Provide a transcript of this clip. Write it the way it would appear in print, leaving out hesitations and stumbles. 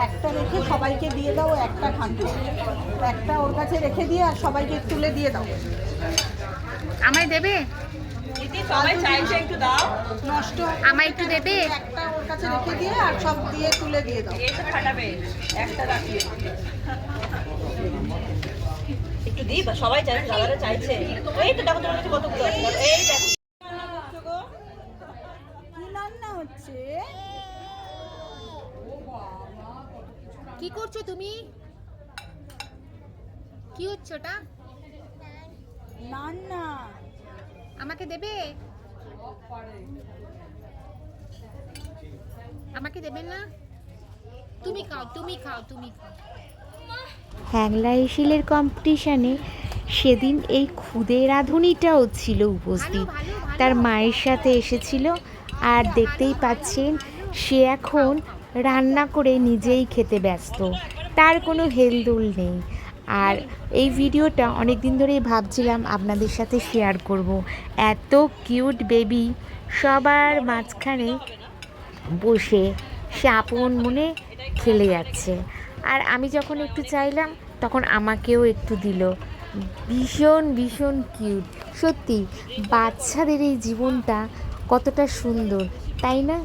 একটা রেখে সবাইকে দিয়ে দাও, একটা খাবে, একটা ওর কাছে রেখে দিয়ে আর সবাইকে তুলে দিয়ে দাও। আমায় দেবে? সবাই চাইছে একটু দাও, নষ্ট আমায় একটু দেবে? একটা ওর কাছে রেখে দিয়ে আর সব দিয়ে তুলে দিয়ে দাও। এটা ফাটাবে, একটা রাখি একটু দিই, বা সবাই চাইছে, দাদারা চাইছে। এই তো দেখো তোমার কাছে কতগুলো আছে, এই দেখো। কি রান্না হচ্ছে? কি করছো তুমি? কি হচ্ছে ওটা? রান্না। আমাকে দেবে? আমাকে দেবে না? তুমি খাও, তুমি খাও, তুমি খাও। হ্যাংলা এশিলের কম্পিটিশানে সেদিন এই খুদে রাঁধুনিটাও ছিল উপস্থিত, তার মায়ের সাথে এসেছিল। আর দেখতেই পাচ্ছেন সে এখন রান্না করে নিজেই খেতে ব্যস্ত, তার কোনো হেলদোল নেই। আর এই ভিডিওটা অনেক দিন ধরেই ভাবছিলাম আপনাদের সাথে শেয়ার করব। এত কিউট বেবি সবার মাঝখানে বসে সে আপন মনে খেলে যাচ্ছে। আর আমি যখন একটু চাইলাম তখন আমাকেও একটু দিল। ভীষণ ভীষণ কিউট। সত্যি বাচ্চাদের এই জীবনটা কতটা সুন্দর, তাই না?